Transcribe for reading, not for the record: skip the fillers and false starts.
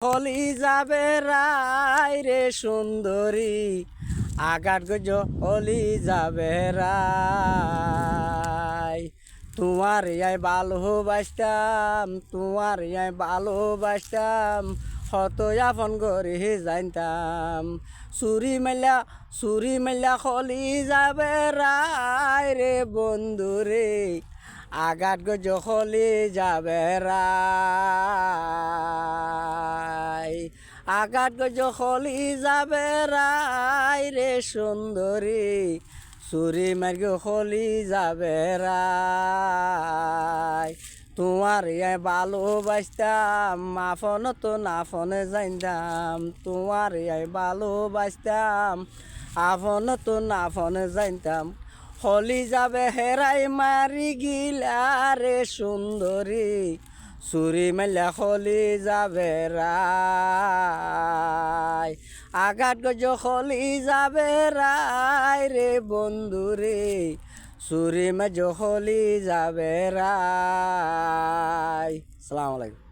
হলি যাবে রাই রে সুন্দরী আঘাত গজ হলি যাবে রাই তোমার ইয়াই ভালোবাসতাম তোমার ইয়াই ভালোবাসতাম হত আপন গরি জানতাম চুরি মেলা হলি যাবে রাই রে বন্ধু রে আঘাত গজ হলি যাবে রাই আঘাত গজ হলি যাবে রাই রে সুন্দরী চুরি মার্গ হলি যাবে রাই তোমার ইয়াই ভালোবাসতাম আপন তো নাফনে জানতাম তোমার ইয়াই ভালোবাসতাম আপন তো নাফনে জানতাম হলি যাবে হেরাই মারি গিলা রে সুন্দরী চুরি মেলা হলি যাবে রাই আঘাত গজ হলি যাবে রাই রে বন্ধু রে চুরি মেজ হলি যাবে রাই। আসসালামু আলাইকুম।